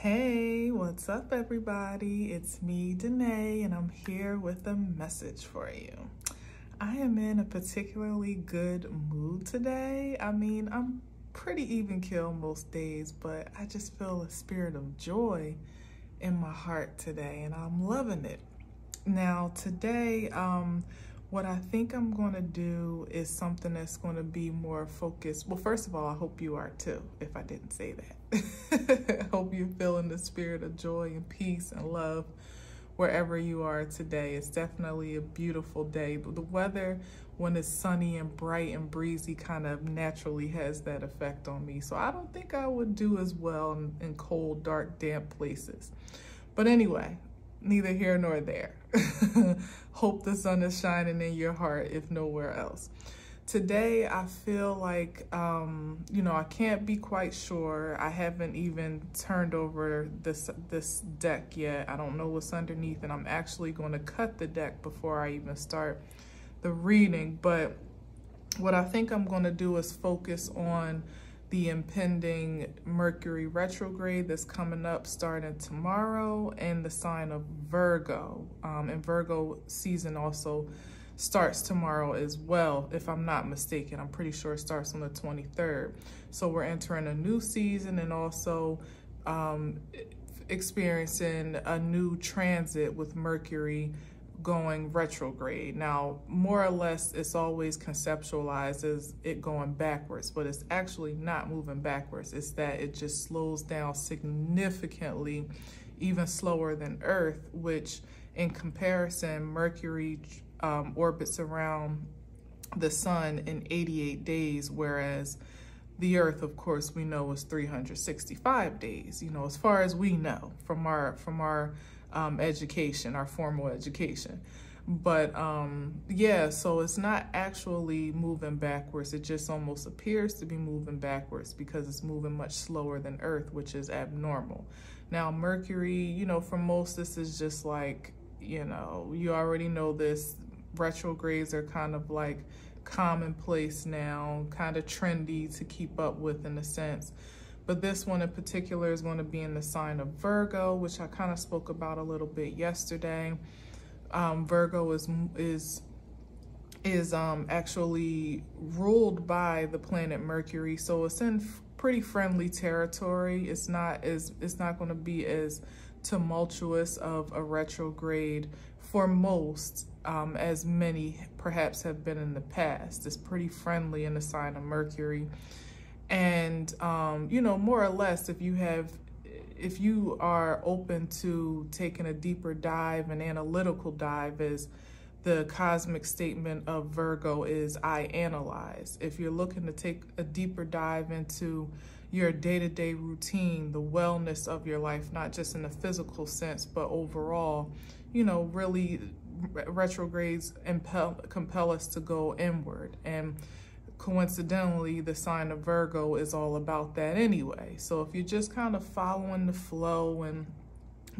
Hey, what's up everybody? It's me, Danae, and I'm here with a message for you. I am in a particularly good mood today. I'm pretty even keel most days, but I just feel a spirit of joy in my heart today, and I'm loving it. Now, today, what I think I'm going to do is something that's going to be more focused. Well, first of all, I hope you are too, if I didn't say that. I hope you're feeling the spirit of joy and peace and love wherever you are today. It's definitely a beautiful day, but the weather, when it's sunny and bright and breezy, kind of naturally has that effect on me. So I don't think I would do as well in cold, dark, damp places. But anyway, neither here nor there. Hope the sun is shining in your heart, if nowhere else. Today, I feel like, I can't be quite sure. I haven't even turned over this deck yet. I don't know what's underneath, and I'm actually going to cut the deck before I even start the reading. But what I think I'm going to do is focus on the impending Mercury retrograde that's coming up starting tomorrow, and the sign of Virgo. And Virgo season also starts tomorrow as well, if I'm not mistaken. I'm pretty sure it starts on the 23rd. So we're entering a new season and also experiencing a new transit with Mercury going retrograde. Now, more or less, it's always conceptualized as it going backwards, but it's actually not moving backwards. It's that it just slows down significantly, even slower than Earth, which in comparison, Mercury orbits around the sun in 88 days, whereas the Earth, of course, we know is 365 days, as far as we know from our education, our formal education. But yeah, so it's not actually moving backwards. It just almost appears to be moving backwards because it's moving much slower than Earth, which is abnormal. Now, Mercury, for most, this is just like, you already know this. Retrogrades are kind of like commonplace now, kind of trendy to keep up with in a sense. But this one in particular is going to be in the sign of Virgo, which I kind of spoke about a little bit yesterday. Virgo is actually ruled by the planet Mercury, so it's in pretty friendly territory. It's not going to be as tumultuous of a retrograde for most as many perhaps have been in the past. It's pretty friendly in the sign of Mercury. And, more or less, if you are open to taking a deeper dive, an analytical dive, as the cosmic statement of Virgo is, I analyze. If you're looking to take a deeper dive into your day-to-day routine, the wellness of your life, not just in a physical sense, but overall, really retrogrades compel us to go inward. And coincidentally, the sign of Virgo is all about that anyway. So if you're just kind of following the flow and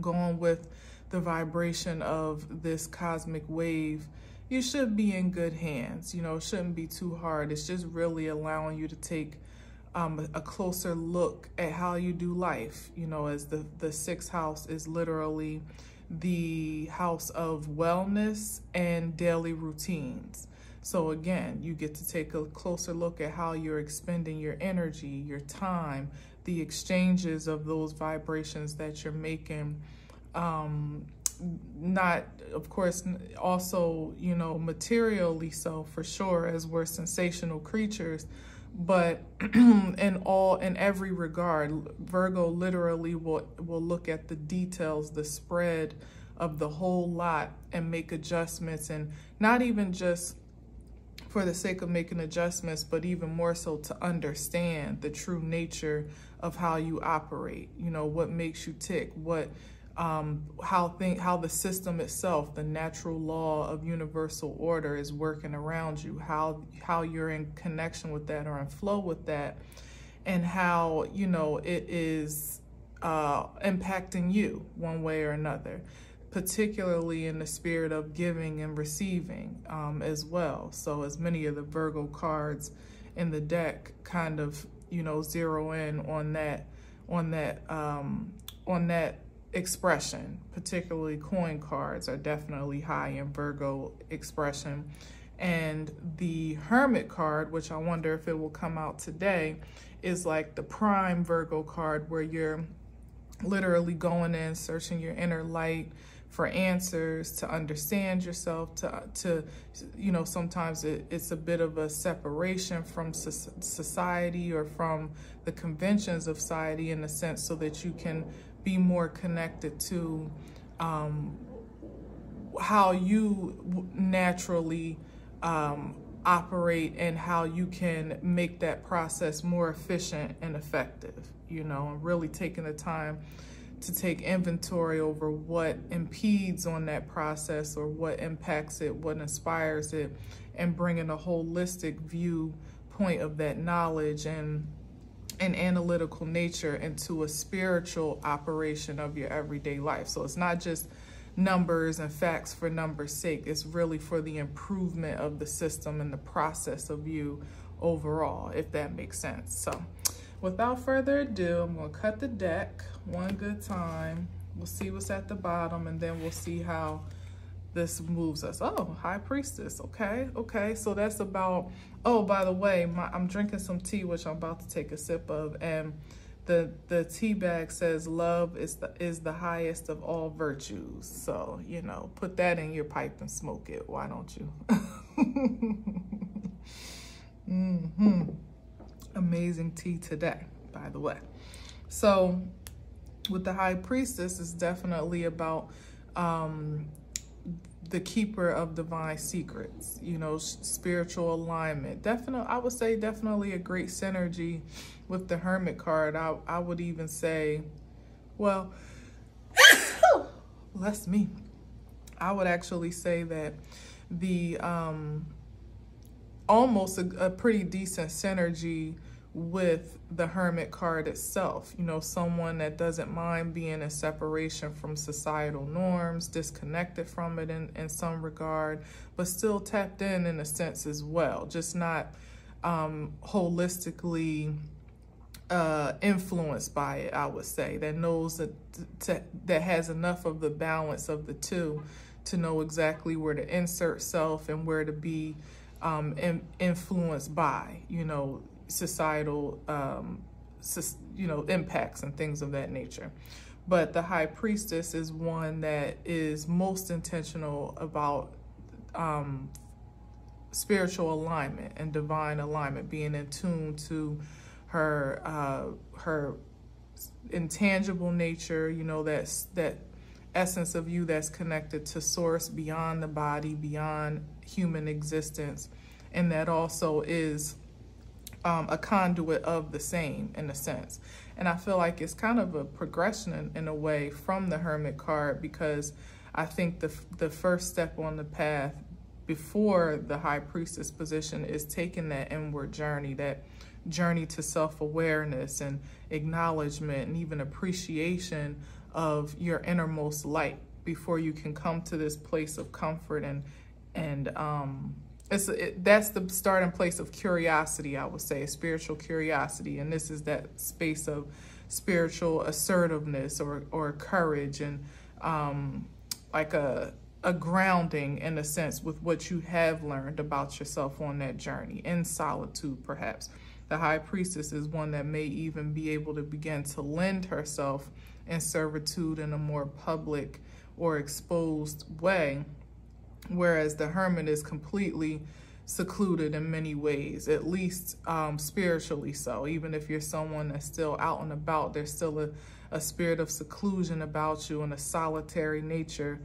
going with the vibration of this cosmic wave, you should be in good hands. It shouldn't be too hard. It's just really allowing you to take a closer look at how you do life, as the sixth house is literally the house of wellness and daily routines. So again, you get to take a closer look at how you're expending your energy, your time, the exchanges of those vibrations that you're making. Not, of course, also, materially so, for sure, as we're sensational creatures, but in every regard, Virgo literally will look at the details, the spread of the whole lot, and make adjustments, and not even just for the sake of making adjustments, but even more so to understand the true nature of how you operate, what makes you tick, how the system itself, the natural law of universal order, is working around you, how you're in connection with that or in flow with that, and how it is impacting you one way or another, particularly in the spirit of giving and receiving as well. So as many of the Virgo cards in the deck kind of zero in on that expression. Particularly coin cards are definitely high in Virgo expression. And the Hermit card, which I wonder if it will come out today, is like the prime Virgo card, where you're literally going in, searching your inner light for answers, to understand yourself, to you know, sometimes it's a bit of a separation from society or from the conventions of society, in a sense, so that you can be more connected to how you naturally operate, and how you can make that process more efficient and effective, you know, and really taking the time to take inventory over what impedes on that process, or what impacts it, what inspires it, and bringing a holistic viewpoint of that knowledge and an analytical nature into a spiritual operation of your everyday life. So it's not just numbers and facts for numbers' sake. It's really for the improvement of the system and the process of you overall, if that makes sense. So without further ado, I'm going to cut the deck one good time. We'll see what's at the bottom, and then we'll see how this moves us. Oh, High Priestess. Okay. So that's about, oh, by the way, I'm drinking some tea, which I'm about to take a sip of, and the tea bag says love is the highest of all virtues. So, you know, put that in your pipe and smoke it. Why don't you? Amazing tea today, by the way. So with the High Priestess, it's definitely about the keeper of divine secrets, you know, spiritual alignment. I would say definitely a great synergy with the Hermit card. I would even say, well, bless me, I would actually say that the almost a pretty decent synergy with the Hermit card itself. You know, someone that doesn't mind being in separation from societal norms, disconnected from it in some regard, but still tapped in a sense as well, just not holistically influenced by it, I would say, that knows that has enough of the balance of the two to know exactly where to insert self and where to be influenced by, you know, societal, you know, impacts and things of that nature. But the High Priestess is one that is most intentional about spiritual alignment and divine alignment, being in tune to her intangible nature, you know, that essence of you that's connected to source beyond the body, beyond human existence, and that also is a conduit of the same, in a sense. And I feel like it's kind of a progression in a way from the Hermit card, because I think the first step on the path before the High Priestess position is taking that inward journey, that journey to self-awareness and acknowledgement and even appreciation of your innermost light before you can come to this place of comfort and that's the starting place of curiosity, I would say, spiritual curiosity. And this is that space of spiritual assertiveness or courage, and like a grounding, in a sense, with what you have learned about yourself on that journey, in solitude perhaps. The High Priestess is one that may even be able to begin to lend herself in servitude in a more public or exposed way, whereas the Hermit is completely secluded in many ways, at least spiritually so. Even if you're someone that's still out and about, there's still a spirit of seclusion about you and a solitary nature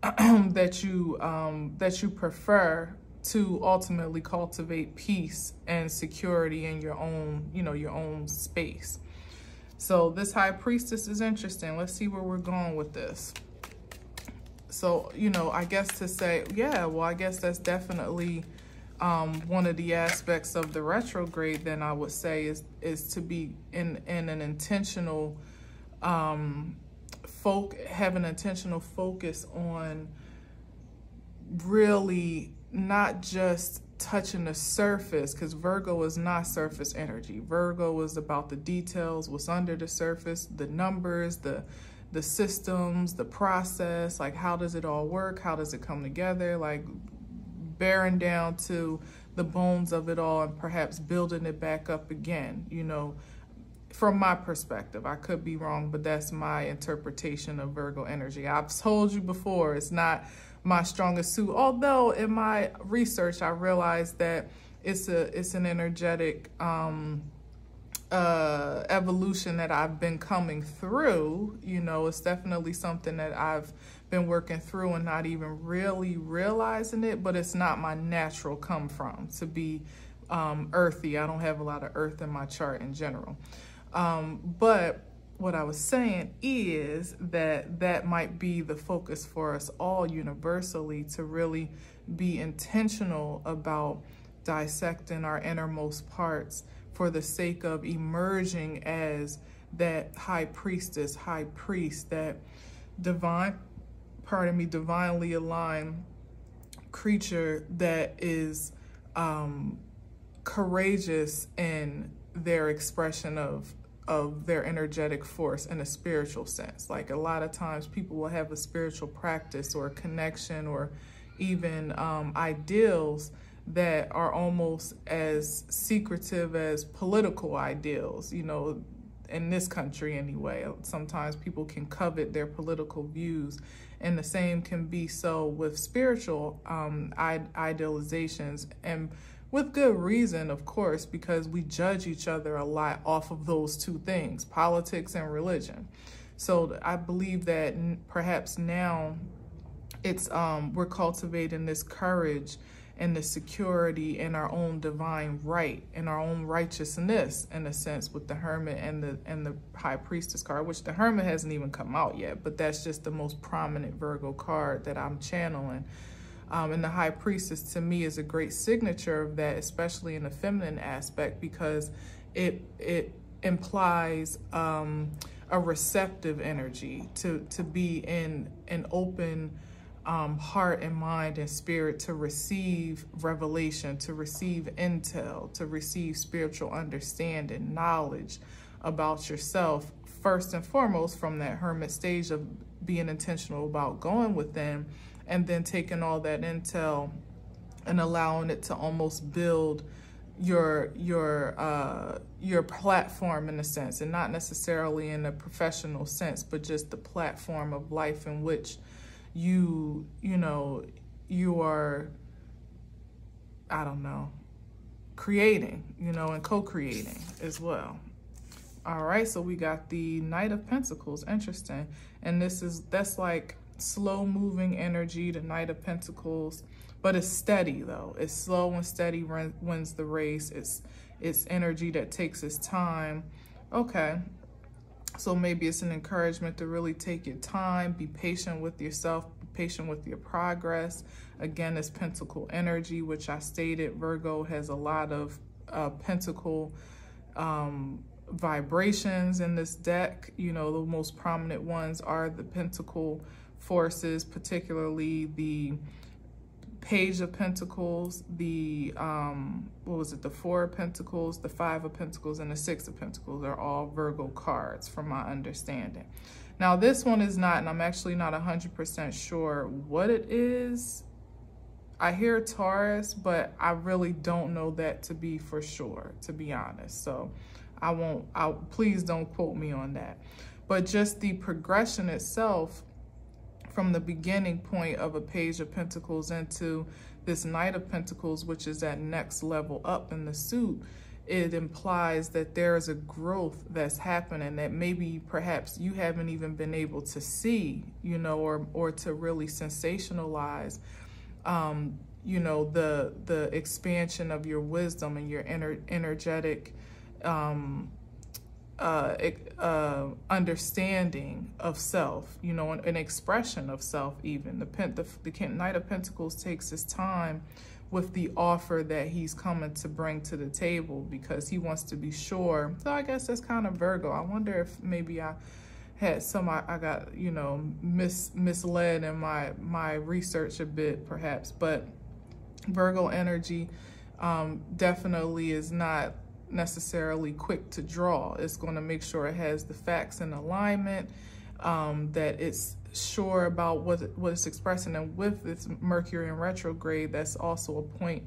that you prefer to ultimately cultivate peace and security in your own, you know, your own space. So this High Priestess is interesting. Let's see where we're going with this. So, you know, I guess to say, yeah, well, I guess that's definitely one of the aspects of the retrograde, then I would say is to be in an intentional, have an intentional focus on really not just touching the surface, because Virgo is not surface energy. Virgo is about the details, what's under the surface, the numbers, the systems, the process, like how does it all work? How does it come together? Like bearing down to the bones of it all and perhaps building it back up again, you know, from my perspective. I could be wrong, but that's my interpretation of Virgo energy. I've told you before, it's not my strongest suit. Although in my research, I realized that it's an energetic evolution that I've been coming through. You know, it's definitely something that I've been working through and not even really realizing it, but it's not my natural come from to be earthy. I don't have a lot of earth in my chart in general. But what I was saying is that might be the focus for us all universally, to really be intentional about dissecting our innermost parts for the sake of emerging as that high priestess, high priest, that divinely aligned creature that is courageous in their expression of their energetic force in a spiritual sense. Like a lot of times people will have a spiritual practice or a connection or even ideals that are almost as secretive as political ideals, you know, in this country anyway. Sometimes people can covet their political views, and the same can be so with spiritual idealizations, and with good reason, of course, because we judge each other a lot off of those two things, politics and religion. So I believe that perhaps now it's we're cultivating this courage and the security in our own divine right, in our own righteousness, in a sense, with the Hermit and the High Priestess card, which the Hermit hasn't even come out yet, but that's just the most prominent Virgo card that I'm channeling. And the High Priestess, to me, is a great signature of that, especially in the feminine aspect, because it implies a receptive energy, to be in an open heart and mind and spirit, to receive revelation, to receive intel, to receive spiritual understanding, knowledge about yourself, first and foremost from that Hermit stage of being intentional about going within, and then taking all that intel and allowing it to almost build your platform in a sense, and not necessarily in a professional sense, but just the platform of life in which you are, I don't know, creating, you know, and co-creating as well. All right, so we got the Knight of Pentacles. Interesting. And that's like slow moving energy, the Knight of Pentacles, but it's steady though. It's slow and steady, wins the race. It's energy that takes its time. Okay. So maybe it's an encouragement to really take your time, be patient with yourself, be patient with your progress. Again, it's Pentacle energy, which I stated, Virgo has a lot of Pentacle vibrations in this deck. You know, the most prominent ones are the Pentacle forces, particularly the Page of Pentacles, the the Four of Pentacles, the Five of Pentacles, and the Six of Pentacles are all Virgo cards from my understanding. Now this one is not, and I'm actually not 100% sure what it is. I hear Taurus, but I really don't know that to be for sure, to be honest. So please don't quote me on that. But just the progression itself, from the beginning point of a Page of Pentacles into this Knight of Pentacles, which is that next level up in the suit, it implies that there is a growth that's happening that maybe perhaps you haven't even been able to see, you know, or to really sensationalize, you know, the expansion of your wisdom and your energetic understanding of self, you know, an expression of self even. The Knight of Pentacles takes his time with the offer that he's coming to bring to the table, because he wants to be sure. So I guess that's kind of Virgo. I wonder if maybe I had I got, you know, misled in my research a bit perhaps, but Virgo energy definitely is not necessarily quick to draw. It's going to make sure it has the facts in alignment, that it's sure about what it's expressing. And with this Mercury in retrograde, that's also a point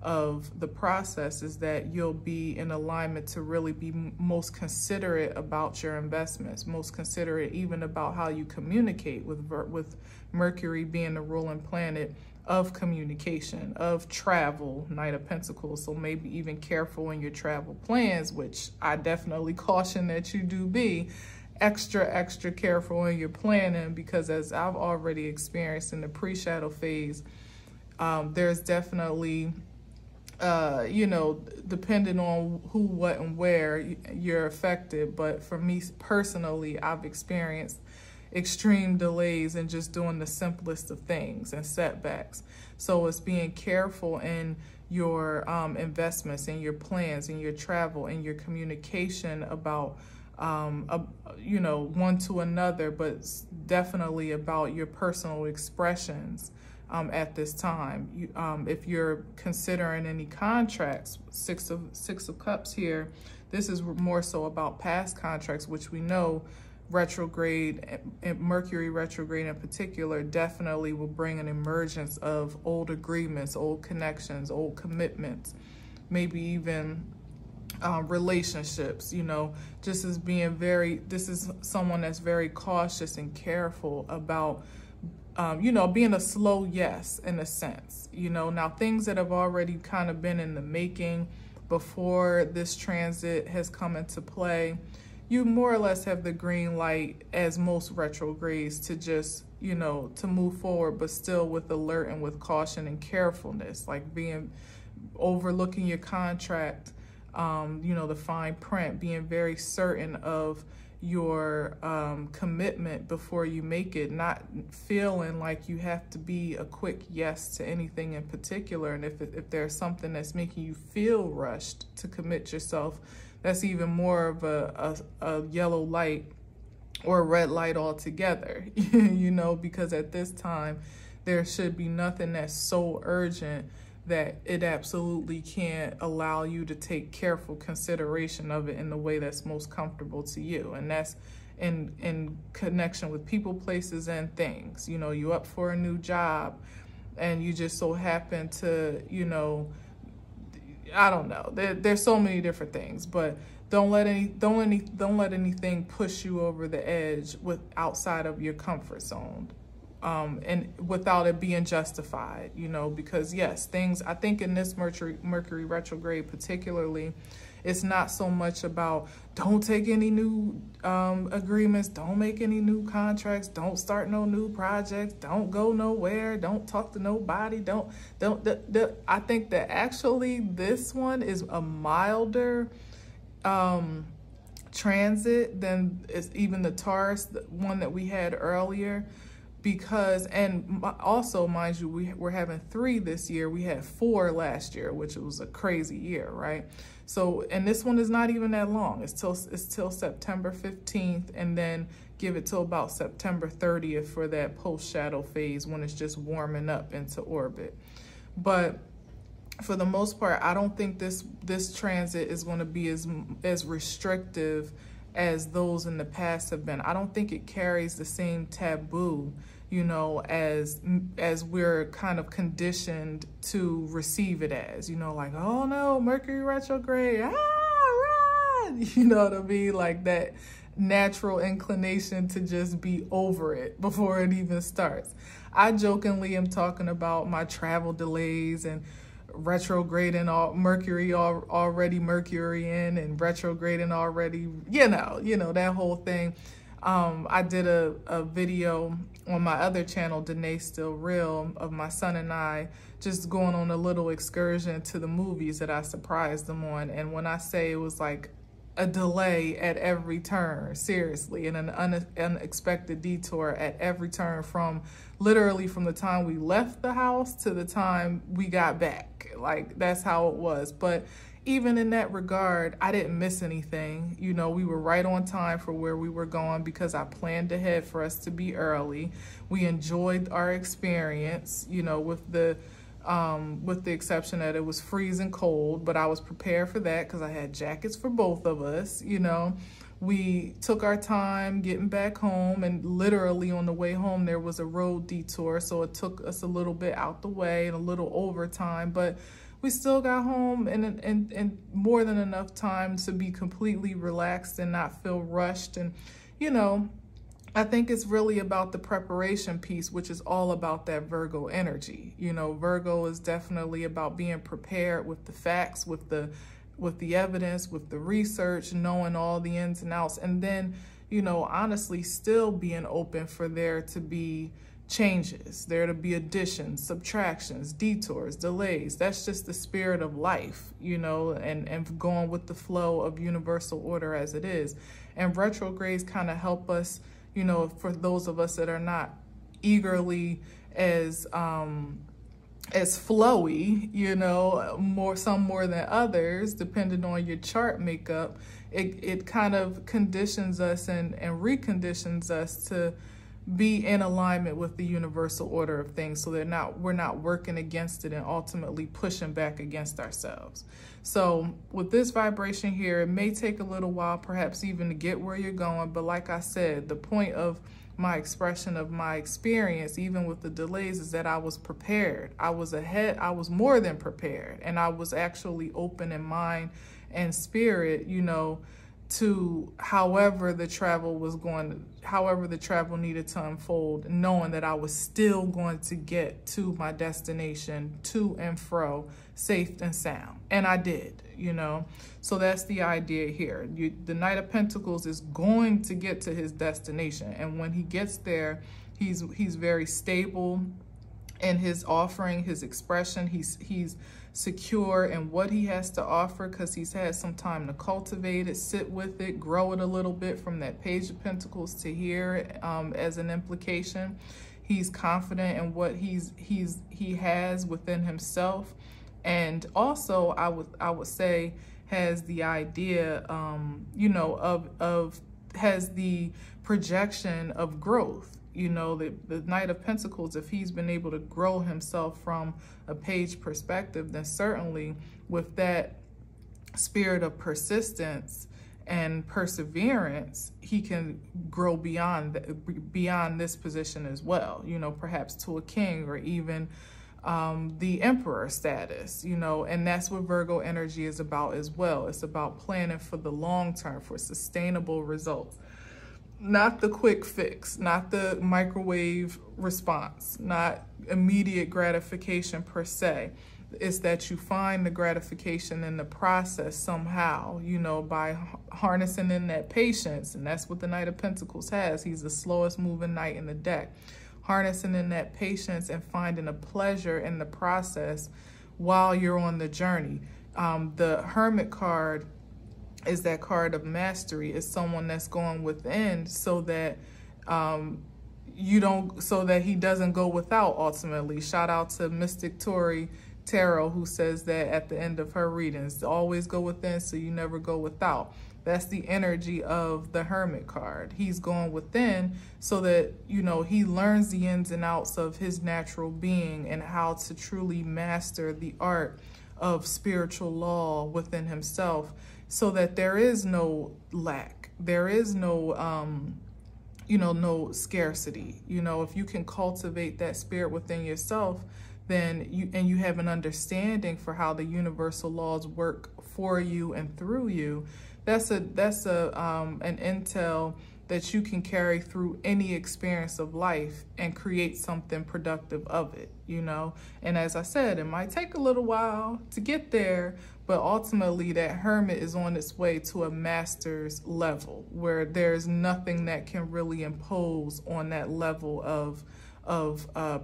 of the process, is that you'll be in alignment to really be most considerate about your investments, most considerate even about how you communicate, with Mercury being the ruling planet of communication, of travel, Knight of Pentacles. So maybe even careful in your travel plans, which I definitely caution that you do be extra careful in your planning, because as I've already experienced in the pre-shadow phase, there's definitely, you know, depending on who, what, and where you're affected. But for me personally, I've experienced extreme delays in just doing the simplest of things and setbacks. So it's being careful in your investments, in your plans, in your travel, in your communication about, you know, one to another, but definitely about your personal expressions at this time. If you're considering any contracts, Six of Cups here, this is more so about past contracts, which we know retrograde, and Mercury retrograde in particular, definitely will bring an emergence of old agreements, old connections, old commitments, maybe even relationships, you know, just as being this is someone that's very cautious and careful about, you know, being a slow yes in a sense, you know. Now, things that have already kind of been in the making before this transit has come into play, you more or less have the green light, as most retrogrades, to just, you know, to move forward, but still with alert and with caution and carefulness, like overlooking your contract, you know, the fine print, being very certain of your commitment before you make it, not feeling like you have to be a quick yes to anything in particular. And if there's something that's making you feel rushed to commit yourself, that's even more of a yellow light or a red light altogether, you know, because at this time, there should be nothing that's so urgent that it absolutely can't allow you to take careful consideration of it in the way that's most comfortable to you. And that's in connection with people, places, and things. You know, you up for a new job and you just so happen to, you know, I don't know. There's so many different things, but don't let anything push you over the edge outside of your comfort zone, and without it being justified. You know, because yes, I think in this Mercury retrograde particularly, it's not so much about don't take any new agreements, don't make any new contracts, don't start no new projects, don't go nowhere, don't talk to nobody, don't. I think that actually this one is a milder transit than is even the Taurus, the one that we had earlier. Because, and also, mind you, we're having 3 this year. We had 4 last year, which was a crazy year, right? So, and this one is not even that long. It's till September 15th, and then give it till about September 30th for that post-shadow phase when it's just warming up into orbit. But for the most part, I don't think this transit is going to be as restrictive as those in the past have been. I don't think it carries the same taboo, you know, as we're kind of conditioned to receive it as, you know, like, oh no, Mercury retrograde, run, you know what I mean? Like that natural inclination to just be over it before it even starts. I jokingly am talking about my travel delays and retrograding Mercury already Mercury-in and retrograding already, you know, that whole thing. I did a video on my other channel, Danae Still Real, of my son and I just going on a little excursion to the movies that I surprised them on. And when I say it was like a delay at every turn, seriously, and an unexpected detour at every turn, from literally from the time we left the house to the time we got back. Like, that's how it was. But even in that regard, I didn't miss anything. You know, we were right on time for where we were going because I planned ahead for us to be early. We enjoyed our experience, you know, with the with the exception that it was freezing cold, but I was prepared for that because I had jackets for both of us. You know, we took our time getting back home, and literally on the way home there was a road detour, so it took us a little bit out the way and a little overtime, but we still got home in more than enough time to be completely relaxed and not feel rushed. And, you know, I think it's really about the preparation piece, which is all about that Virgo energy. You know, Virgo is definitely about being prepared with the facts, with the evidence, with the research, knowing all the ins and outs, and then, you know, honestly still being open for there to be changes, there to be additions, subtractions, detours, delays. That's just the spirit of life, you know, and going with the flow of universal order as it is. And retrogrades kind of help us, you know, for those of us that are not eagerly as flowy, you know, some more than others, depending on your chart makeup, it kind of conditions us and reconditions us to be in alignment with the universal order of things, so we're not working against it and ultimately pushing back against ourselves. So with this vibration here, it may take a little while perhaps even to get where you're going, but like I said, the point of my expression of my experience, even with the delays, is that I was prepared. I was ahead. I was more than prepared, and I was actually open in mind and spirit, you know, to however the travel needed to unfold, knowing that I was still going to get to my destination, to and fro, safe and sound. And I did, you know. So that's the idea here. The Knight of Pentacles is going to get to his destination. And when he gets there, he's very stable in his offering, his expression. He's secure in what he has to offer because he's had some time to cultivate it, sit with it, grow it a little bit from that Page of Pentacles to here as an implication. He's confident in what he has within himself, and also I would say has the idea you know, has the projection of growth. You know, the Knight of Pentacles, if he's been able to grow himself from a page perspective, then certainly with that spirit of persistence and perseverance, he can grow beyond this position as well, you know, perhaps to a king or even the emperor status, you know. And that's what Virgo energy is about as well. It's about planning for the long term, for sustainable results. Not the quick fix, not the microwave response, not immediate gratification per se. It's that you find the gratification in the process somehow, you know, by harnessing in that patience. And that's what the Knight of Pentacles has. He's the slowest moving knight in the deck. Harnessing in that patience and finding a pleasure in the process while you're on the journey. The Hermit card is that card of mastery. Is someone that's going within so that so that he doesn't go without ultimately. Shout out to Mystic Tori Tarot, who says that at the end of her readings, always go within so you never go without. That's the energy of the Hermit card. He's going within so that, you know, he learns the ins and outs of his natural being and how to truly master the art of spiritual law within himself, so that there is no lack, there is no you know, no scarcity. You know, if you can cultivate that spirit within yourself, then you have an understanding for how the universal laws work for you and through you. That's an intel that you can carry through any experience of life and create something productive of it, you know? And as I said, it might take a little while to get there, but ultimately that Hermit is on its way to a master's level where there's nothing that can really impose on that level of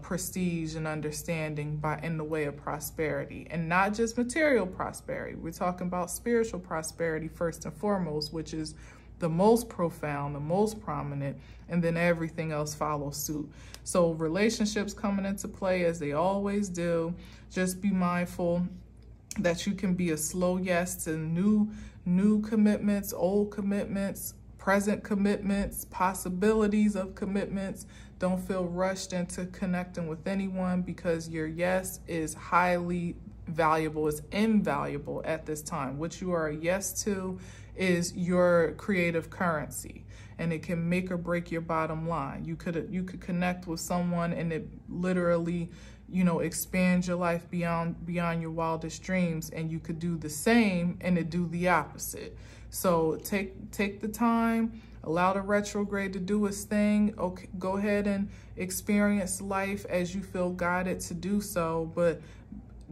prestige and understanding in the way of prosperity. And not just material prosperity. We're talking about spiritual prosperity first and foremost, which is the most profound, the most prominent, and then everything else follows suit. So relationships coming into play as they always do. Just be mindful that you can be a slow yes to new commitments, old commitments, present commitments, possibilities of commitments. Don't feel rushed into connecting with anyone, because your yes is highly valuable. It's invaluable at this time. What you are a yes to is your creative currency, and it can make or break your bottom line. You could connect with someone and it literally, you know, expand your life beyond your wildest dreams, and you could do the same and it do the opposite. So take the time, allow the retrograde to do its thing. Okay, go ahead and experience life as you feel guided to do so, but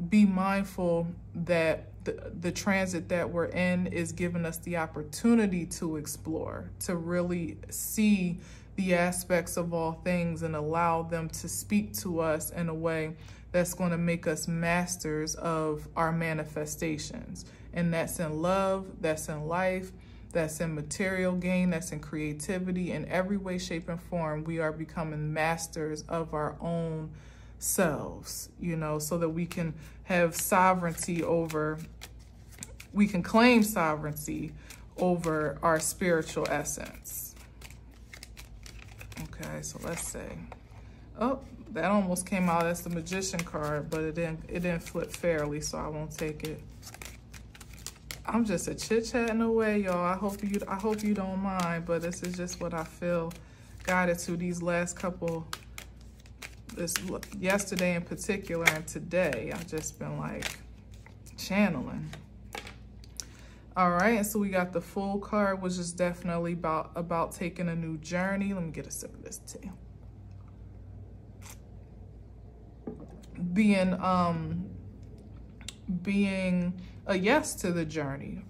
be mindful that the transit that we're in is giving us the opportunity to explore, to really see the aspects of all things and allow them to speak to us in a way that's going to make us masters of our manifestations. And that's in love, that's in life, that's in material gain, that's in creativity. In every way, shape, and form, we are becoming masters of our own selves, you know, so that we can have sovereignty over, we can claim sovereignty over our spiritual essence. Okay, so let's say, oh, that almost came out as the Magician card, but it didn't flip fairly, so I won't take it. I'm just a chit-chatting away, y'all. I hope you don't mind, but this is just what I feel guided to these last couple, yesterday in particular and today. I've just been like channeling. All right, and so we got the Fool card, which is definitely about taking a new journey. Let me get a sip of this tea. Being a yes to the journey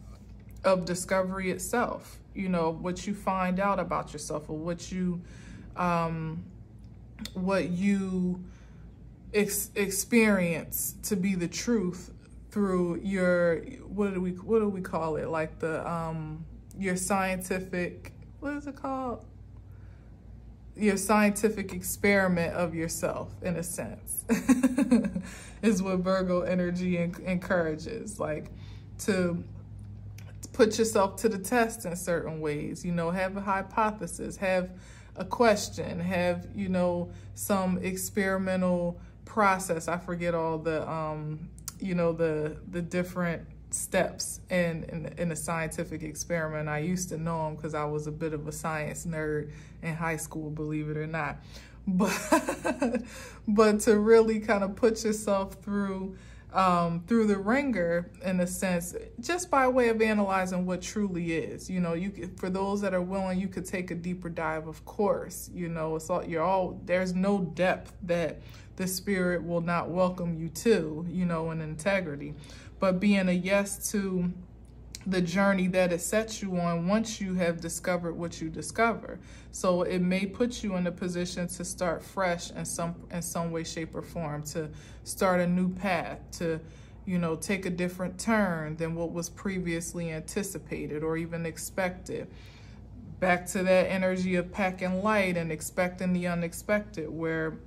of discovery itself. You know, what you find out about yourself, or what you experience to be the truth through your, what do we call it? Like the your scientific, what is it called? Your scientific experiment of yourself, in a sense, is what Virgo energy encourages. Like to put yourself to the test in certain ways, you know, have a hypothesis, have a question, have, you know, some experimental process. I forget all the, you know, the different steps in a scientific experiment. I used to know them because I was a bit of a science nerd in high school, believe it or not. But to really kind of put yourself through the ringer, in a sense, just by way of analyzing what truly is. You know, for those that are willing, you could take a deeper dive, of course. You know, it's all, there's no depth that the spirit will not welcome you to, you know, in integrity. But being a yes to the journey that it sets you on once you have discovered what you discover. So it may put you in a position to start fresh in some way, shape, or form, to start a new path, to, you know, take a different turn than what was previously anticipated or even expected. Back to that energy of packing light and expecting the unexpected, where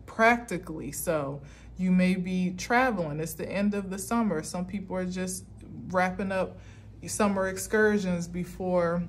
practically so, you may be traveling. It's the end of the summer. Some people are just wrapping up summer excursions before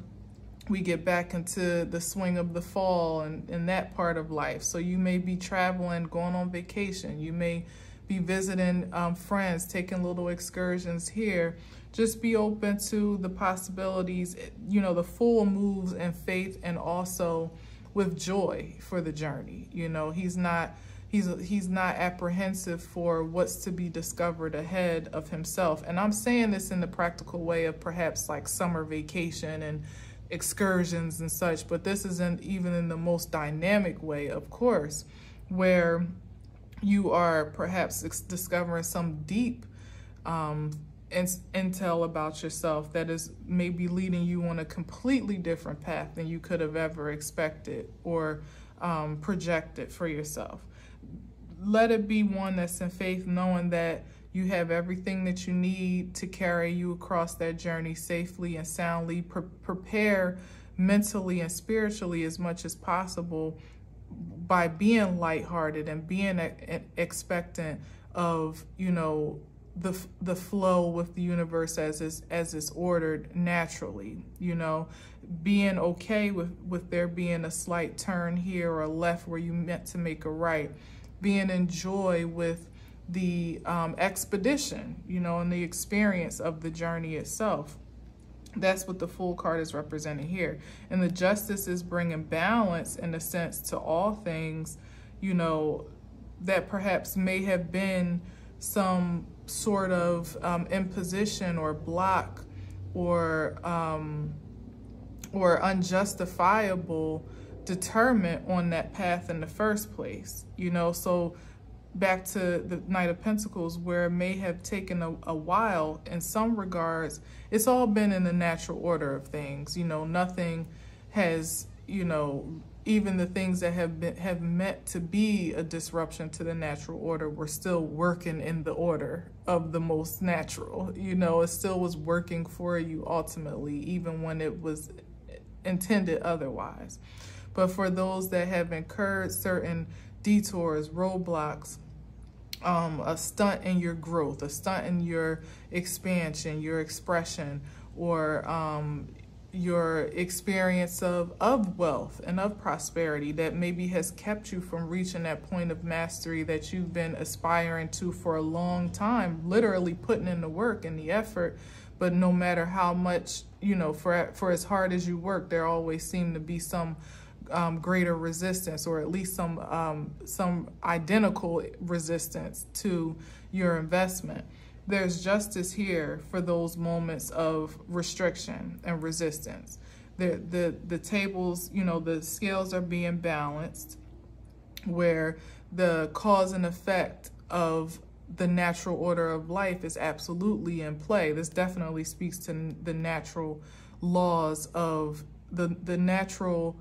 we get back into the swing of the fall and that part of life. So you may be traveling, going on vacation. You may be visiting friends, taking little excursions here. Just be open to the possibilities. You know, the Fool moves in faith and also with joy for the journey. You know, he's not apprehensive for what's to be discovered ahead of himself. And I'm saying this in the practical way of perhaps like summer vacation and excursions and such, but this isn't even in the most dynamic way, of course, where you are perhaps discovering some deep intel about yourself that is maybe leading you on a completely different path than you could have ever expected or projected for yourself. Let it be one that's in faith, knowing that you have everything that you need to carry you across that journey safely and soundly. Prepare mentally and spiritually as much as possible by being lighthearted and being expectant of, you know, the flow with the universe as it's ordered naturally, you know, being okay with there being a slight turn here or a left where you meant to make a right, being in joy with the expedition, you know, and the experience of the journey itself. That's what the Fool card is representing here. And the Justice is bringing balance, in a sense, to all things, you know, that perhaps may have been some sort of imposition or block or unjustifiable deterrent on that path in the first place, you know. So back to the Knight of Pentacles, where it may have taken a while in some regards, it's all been in the natural order of things, you know. Nothing has, you know, even the things that have meant to be a disruption to the natural order were still working in the order of the most natural, you know. It still was working for you ultimately, even when it was intended otherwise. But for those that have incurred certain detours, roadblocks, a stunt in your growth, a stunt in your expansion, your expression, or your experience of wealth and of prosperity that maybe has kept you from reaching that point of mastery that you've been aspiring to for a long time, literally putting in the work and the effort. But no matter how much, you know, for as hard as you work, there always seemed to be some greater resistance, or at least some identical resistance to your investment. There's justice here for those moments of restriction and resistance. The tables, you know, the scales are being balanced, where the cause and effect of the natural order of life is absolutely in play. This definitely speaks to the natural laws of the natural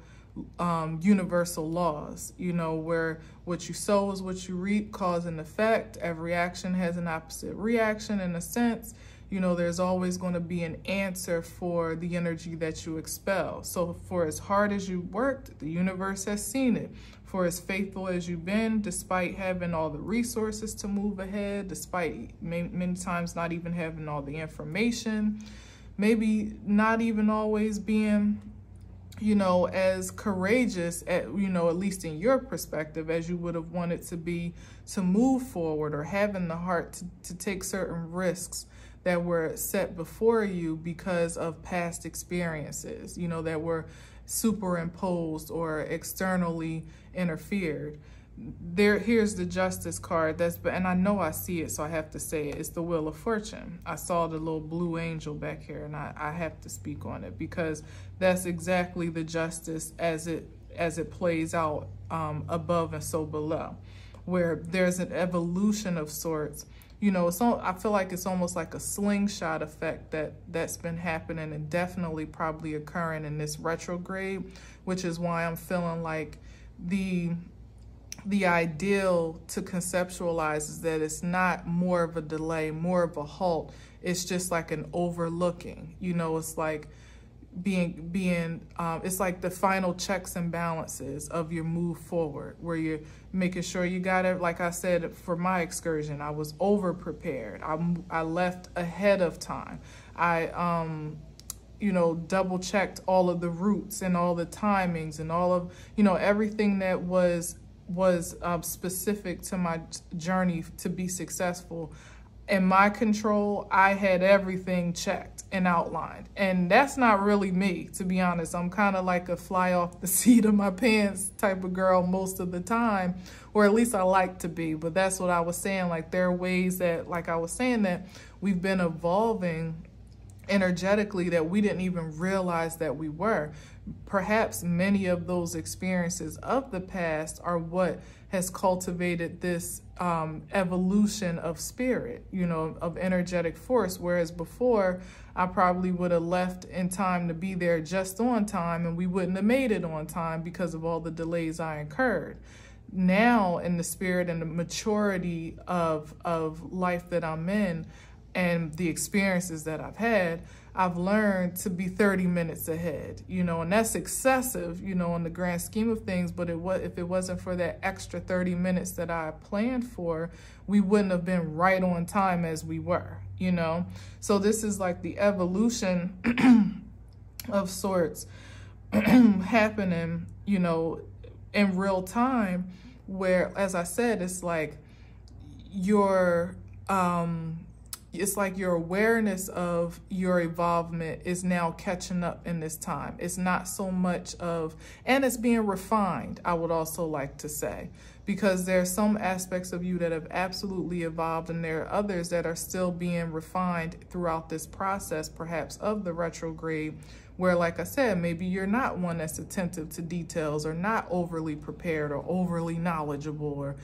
universal laws, you know, where what you sow is what you reap, cause and effect. Every action has an opposite reaction in a sense. You know, there's always going to be an answer for the energy that you expel. So for as hard as you worked, the universe has seen it. For as faithful as you've been, despite having all the resources to move ahead, despite many times not even having all the information, maybe not even always being, you know, as courageous, at least in your perspective, as you would have wanted to be to move forward, or having the heart to take certain risks that were set before you because of past experiences, you know, that were superimposed or externally interfered. Here's the Justice card. And I know I see it, so I have to say it. It's the Wheel of Fortune. I saw the little blue angel back here, and I have to speak on it, because that's exactly the justice as it plays out above and so below, where there's an evolution of sorts. You know, I feel like it's almost like a slingshot effect that's been happening, and definitely probably occurring in this retrograde, which is why I'm feeling like the ideal to conceptualize is that it's not more of a delay, more of a halt. It's just like an overlooking, you know. It's like it's like the final checks and balances of your move forward, where you're making sure you got it. Like I said, for my excursion, I was over prepared. I left ahead of time. I you know, double checked all of the routes and all the timings and all of, you know, everything that was specific to my journey to be successful. In my control, I had everything checked and outlined. And that's not really me, to be honest. I'm kind of like a fly off the seat of my pants type of girl most of the time, or at least I like to be. But that's what I was saying. Like, there are ways that, like I was saying, that we've been evolving energetically that we didn't even realize that we were. Perhaps many of those experiences of the past are what has cultivated this evolution of spirit, you know, of energetic force. Whereas before, I probably would have left in time to be there just on time, and we wouldn't have made it on time because of all the delays I incurred. Now, in the spirit and the maturity of life that I'm in, and the experiences that I've had, I've learned to be 30 minutes ahead, you know, and that's excessive, you know, in the grand scheme of things. But if it wasn't for that extra 30 minutes that I planned for, we wouldn't have been right on time as we were, you know. So this is like the evolution of sorts happening, you know, in real time, where, as I said, it's like your awareness of your evolvement is now catching up in this time. It's not so much of, and it's being refined, I would also like to say, because there are some aspects of you that have absolutely evolved, and there are others that are still being refined throughout this process, perhaps of the retrograde, where, like I said, maybe you're not one that's attentive to details, or not overly prepared, or overly knowledgeable, or,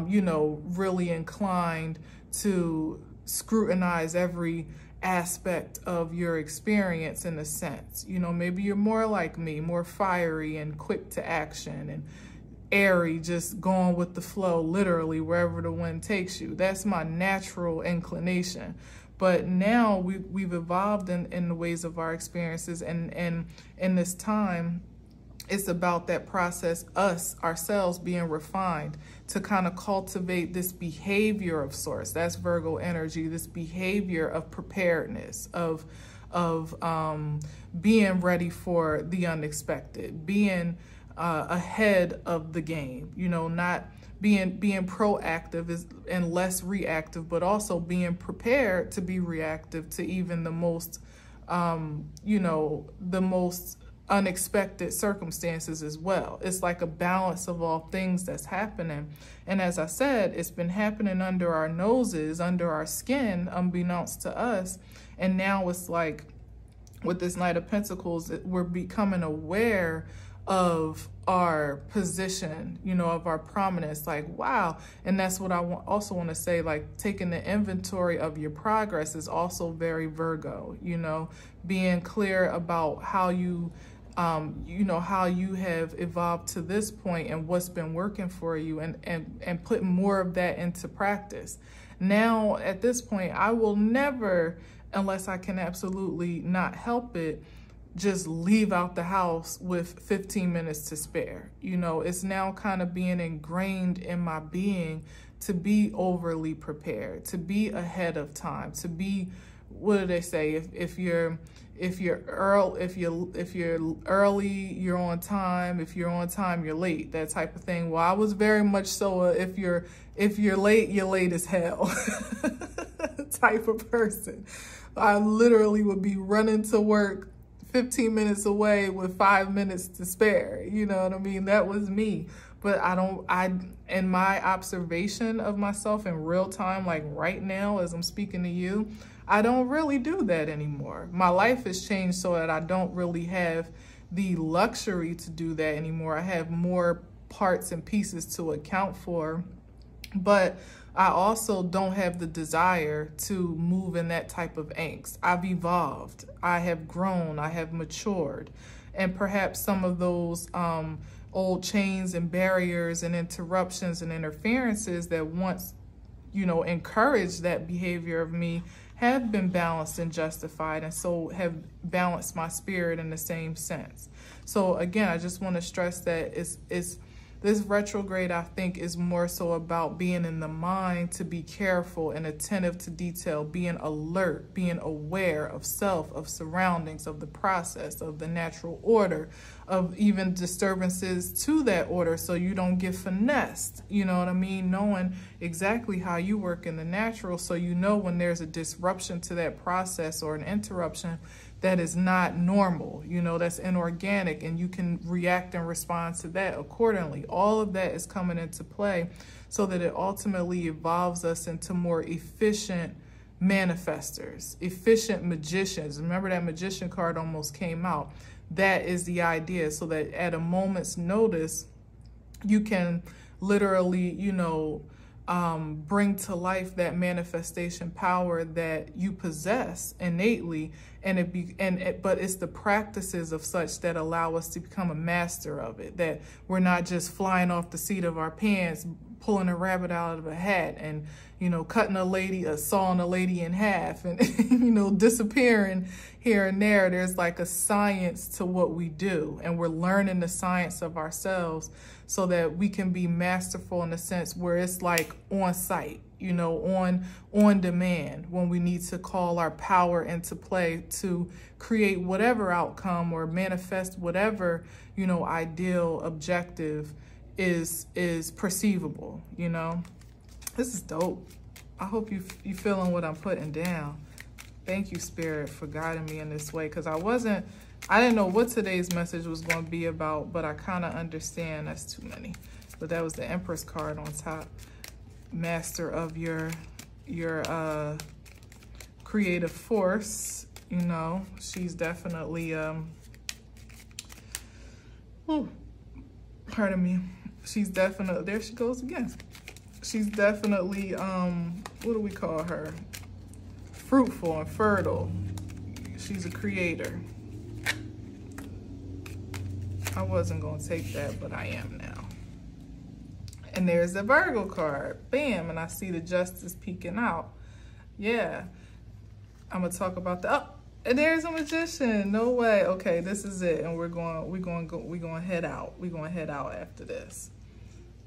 you know, really inclined to scrutinize every aspect of your experience in a sense. You know, maybe you're more like me, more fiery and quick to action and airy, just going with the flow, literally wherever the wind takes you. That's my natural inclination. But now we've evolved in the ways of our experiences, and in this time, it's about that process, ourselves being refined to kind of cultivate this behavior of sorts. That's Virgo energy, this behavior of preparedness, of being ready for the unexpected, being ahead of the game, you know, not being proactive and less reactive, but also being prepared to be reactive to even the most, you know, the most unexpected circumstances as well. It's like a balance of all things that's happening. And as I said, it's been happening under our noses, under our skin, unbeknownst to us. And now it's like, with this Knight of Pentacles, we're becoming aware of our position, you know, of our prominence, like, wow. And that's what I also want to say, like, taking the inventory of your progress is also very Virgo, you know, being clear about how you, you know, how you have evolved to this point and what's been working for you, and putting more of that into practice. Now, at this point, I will never, unless I can absolutely not help it, just leave out the house with 15 minutes to spare. You know, it's now kind of being ingrained in my being to be overly prepared, to be ahead of time, to be, what do they say? If you're early, you're on time. If you're on time, you're late. That type of thing. Well, I was very much so if you're late, you're late as hell type of person. I literally would be running to work 15 minutes away with 5 minutes to spare. You know what I mean? That was me. But in my observation of myself in real time, like right now, as I'm speaking to you, I don't really do that anymore. My life has changed so that I don't really have the luxury to do that anymore. I have more parts and pieces to account for, but I also don't have the desire to move in that type of angst. I've evolved, I have grown, I have matured, and perhaps some of those old chains and barriers and interruptions and interferences that once, you know, encouraged that behavior of me have been balanced and justified, and so have balanced my spirit in the same sense. So again, I just want to stress that this retrograde, I think, is more so about being in the mind to be careful and attentive to detail, being alert, being aware of self, of surroundings, of the process, of the natural order, of even disturbances to that order, so you don't get finessed, you know what I mean? Knowing exactly how you work in the natural, so you know when there's a disruption to that process or an interruption that is not normal, you know, that's inorganic, and you can react and respond to that accordingly. All of that is coming into play so that it ultimately evolves us into more efficient manifestors, efficient magicians. Remember that magician card almost came out. That is the idea, so that at a moment's notice, you can literally, you know, bring to life that manifestation power that you possess innately, but it's the practices of such that allow us to become a master of it, that we're not just flying off the seat of our pants, pulling a rabbit out of a hat and, you know, cutting sawing a lady in half and, you know, disappearing here and there. There's like a science to what we do, and we're learning the science of ourselves so that we can be masterful in a sense where it's like on site, you know, on demand, when we need to call our power into play to create whatever outcome or manifest whatever, you know, ideal objective is perceivable, you know. This is dope. I hope you feeling what I'm putting down. Thank you, Spirit, for guiding me in this way, because I didn't know what today's message was going to be about, but I kind of understand. That's too many. But that was the Empress card on top. Master of your creative force, you know. She's definitely pardon me. She's definitely, there she goes again. She's definitely what do we call her? Fruitful and fertile. She's a creator. I wasn't going to take that, but I am now. And there's the Virgo card. Bam. And I see the Justice peeking out. Yeah. I'm going to talk about the... Oh, and there's a Magician. No way. Okay, this is it. And we're going to head out. We're going to head out after this.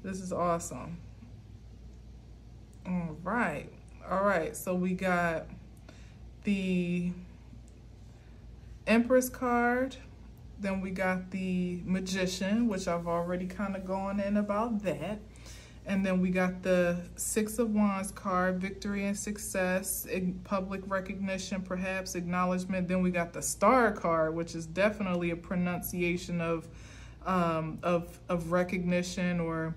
This is awesome. All right. All right. So we got the Empress card. Then we got the Magician, which I've already kind of gone in about that. And then we got the Six of Wands card, victory and success, public recognition, perhaps acknowledgement. Then we got the Star card, which is definitely a pronunciation of recognition, or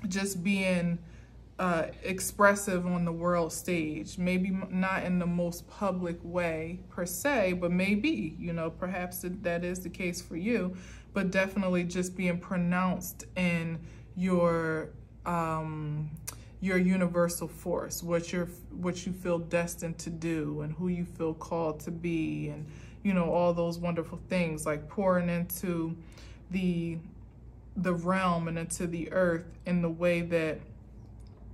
just being expressive on the world stage. Maybe not in the most public way per se, but maybe, you know, perhaps that is the case for you, but definitely just being pronounced in your universal force, what you feel destined to do, and who you feel called to be, and, you know, all those wonderful things, like pouring into the realm and into the earth in the way that,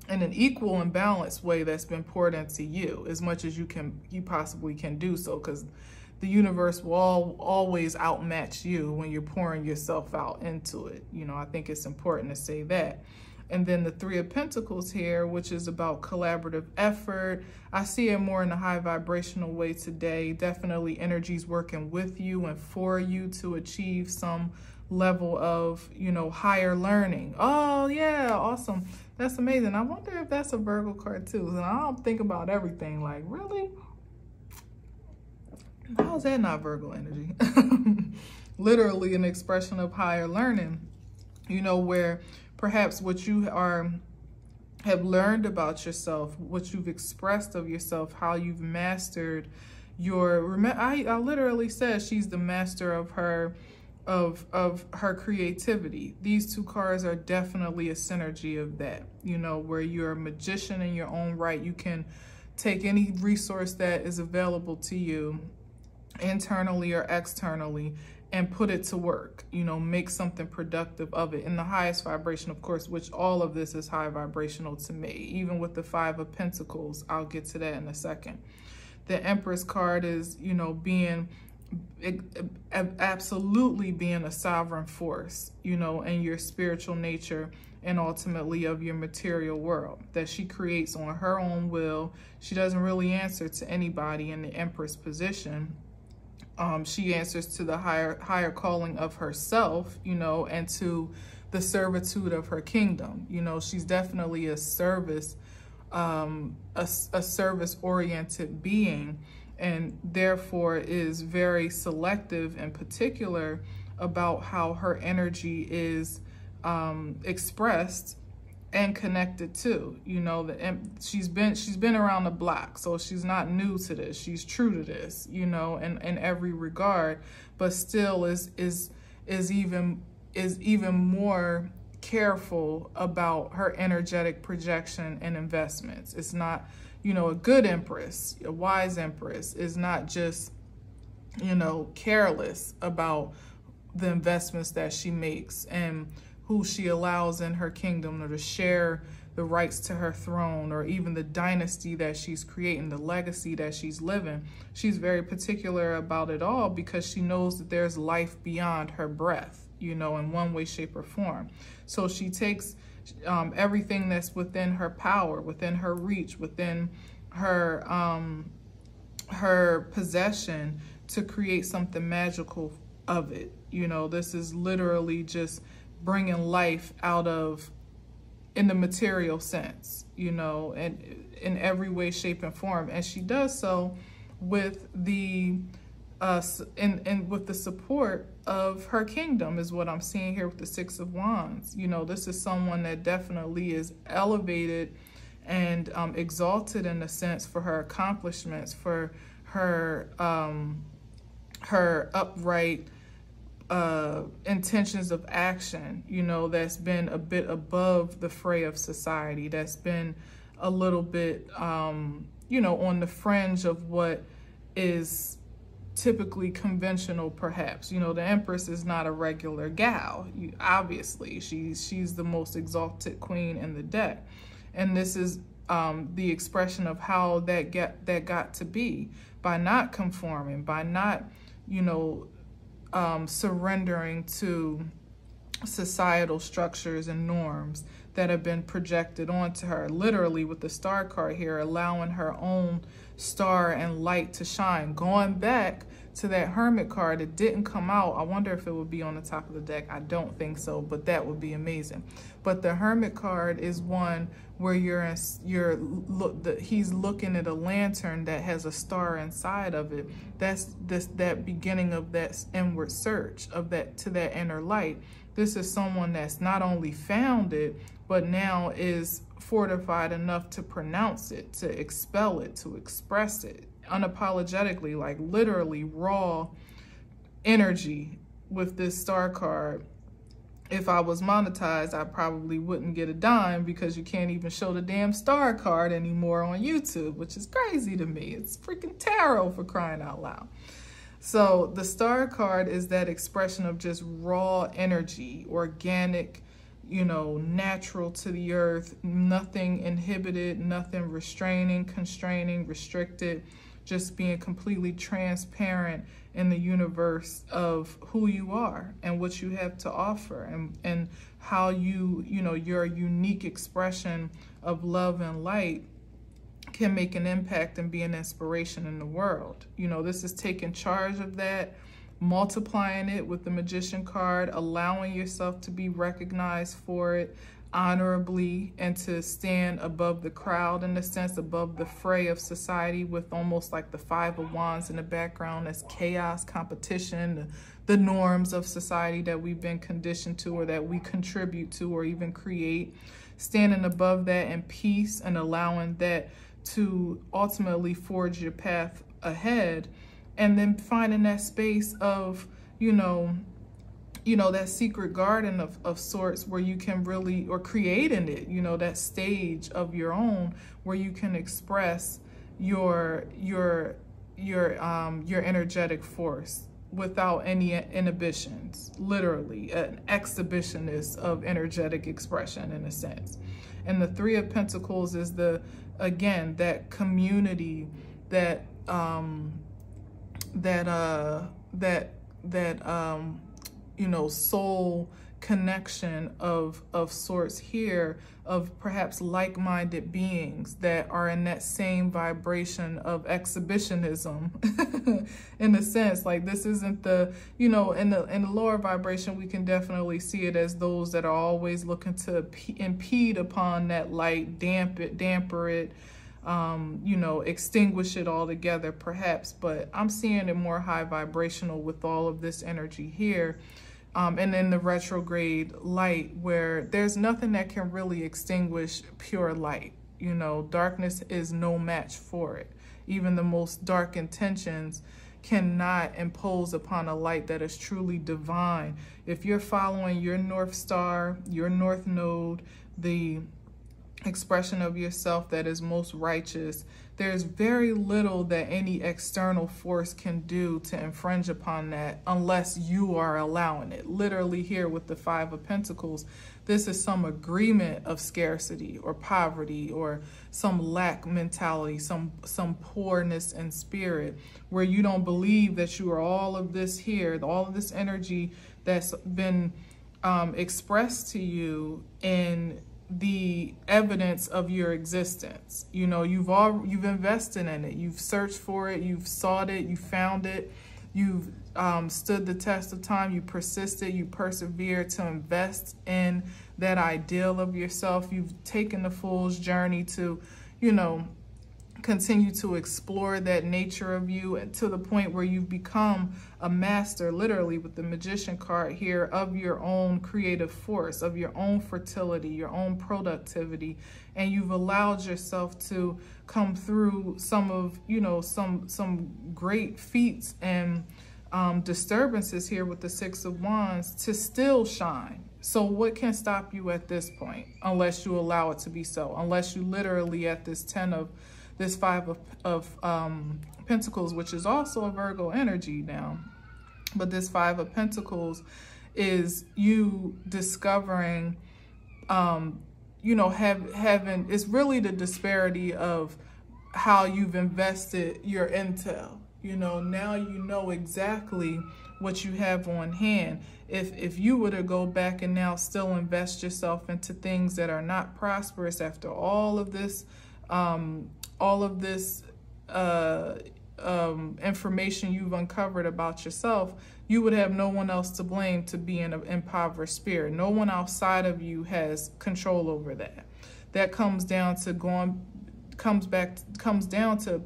in an equal and balanced way that's been poured into you, as much as you possibly can do so, because the universe will always outmatch you when you're pouring yourself out into it. You know, I think it's important to say that. And then the Three of Pentacles here, which is about collaborative effort. I see it more in a high vibrational way today. Definitely energies working with you and for you to achieve some level of, you know, higher learning. Oh yeah, awesome. That's amazing. I wonder if that's a Virgo card too. And I don't think about everything, like, really? How is that not Virgo energy? Literally an expression of higher learning, you know, where perhaps what you have learned about yourself, what you've expressed of yourself, how you've mastered I literally said she's the master of her creativity. These two cards are definitely a synergy of that, you know, where you're a magician in your own right. You can take any resource that is available to you, internally or externally, and put it to work, you know, make something productive of it in the highest vibration, of course, which all of this is high vibrational to me, even with the Five of Pentacles. I'll get to that in a second. The Empress card is, you know, absolutely being a sovereign force, you know, in your spiritual nature, and ultimately of your material world that she creates on her own will. She doesn't really answer to anybody in the Empress position. She answers to the higher calling of herself, you know, and to the servitude of her kingdom. You know, she's definitely a service oriented being, and therefore is very selective and particular about how her energy is expressed and connected to, you know, she's been around the block, so she's not new to this. She's true to this, you know, in every regard, but still is even more careful about her energetic projection and investments. It's not, you know, a good empress, a wise empress is not just, you know, careless about the investments that she makes and who she allows in her kingdom, or to share the rights to her throne, or even the dynasty that she's creating, the legacy that she's living. She's very particular about it all because she knows that there's life beyond her breath, in one way, shape, or form. So she takes everything that's within her power, within her reach, within her her possession, to create something magical of it. This is literally just bringing life out of, in the material sense, and in every way, shape, and form. And she does so with the with the support of her kingdom, is what I'm seeing here with the Six of Wands. This is someone that definitely is elevated and exalted, in a sense, for her accomplishments, for her her upright intentions of action, that's been a bit above the fray of society, that's been a little bit, on the fringe of what is typically conventional, perhaps. The Empress is not a regular gal. Obviously, she's the most exalted queen in the deck. And this is the expression of how that got to be, by not conforming, by not, surrendering to societal structures and norms that have been projected onto her, literally with the star card here, allowing her own star and light to shine. Going back to that Hermit card, it didn't come out. I wonder if it would be on the top of the deck. I don't think so, but that would be amazing. But the Hermit card is one where he's looking at a lantern that has a star inside of it. That's that beginning of that inward search of to that inner light. This is someone that's not only found it, but now is fortified enough to pronounce it, to expel it, to express it unapologetically, like literally raw energy with this star card. If I was monetized, I probably wouldn't get a dime, because you can't even show the damn star card anymore on YouTube, which is crazy to me. It's freaking tarot, for crying out loud. So the star card is that expression of just raw energy, organic, natural to the earth, nothing inhibited, nothing restraining, constraining, restricted, just being completely transparent in the universe of who you are and what you have to offer, and how your unique expression of love and light can make an impact and be an inspiration in the world. This is taking charge of that, multiplying it with the Magician card, allowing yourself to be recognized for it honorably, and to stand above the crowd, in a sense, above the fray of society, with almost like the Five of Wands in the background as chaos, competition, the norms of society that we've been conditioned to, or that we contribute to, or even create. Standing above that in peace and allowing that to ultimately forge your path ahead, and then finding that space of, that secret garden of sorts, where you can really, or creating it, that stage of your own where you can express your energetic force without any inhibitions, literally an exhibitionist of energetic expression, in a sense. And the Three of Pentacles is again, that community, that soul connection of sorts here, of perhaps like-minded beings that are in that same vibration of exhibitionism. In a sense, like, this isn't the, in the lower vibration, we can definitely see it as those that are always looking to impede upon that light, damper it, extinguish it altogether, perhaps. But I'm seeing it more high vibrational with all of this energy here. And in the retrograde light, where there's nothing that can really extinguish pure light. Darkness is no match for it. Even the most dark intentions cannot impose upon a light that is truly divine. If you're following your North Star, your North Node, the expression of yourself that is most righteous, there's very little that any external force can do to infringe upon that unless you are allowing it. Literally here with the Five of Pentacles, this is some agreement of scarcity or poverty or some lack mentality, some poorness in spirit, where you don't believe that you are all of this here, all of this energy that's been expressed to you in the evidence of your existence. You know, you've invested in it, you've searched for it, you've sought it, you found it, you've stood the test of time, you persisted, you persevered to invest in that ideal of yourself. You've taken the fool's journey to, you know, continue to explore that nature of you, and to the point where you've become a master, literally with the Magician card here, of your own creative force, of your own fertility, your own productivity, and you've allowed yourself to come through some of, you know, some great feats and disturbances here with the Six of Wands to still shine. So what can stop you at this point, unless you allow it to be so, unless you literally at this this Five of Pentacles, which is also a Virgo energy now, but this Five of Pentacles is you discovering, you know, having, it's really the disparity of how you've invested your intel. You know, now you know exactly what you have on hand. If you were to go back and now still invest yourself into things that are not prosperous after all of this information you've uncovered about yourself, you would have no one else to blame to be in an impoverished spirit. No one outside of you has control over that. That comes down to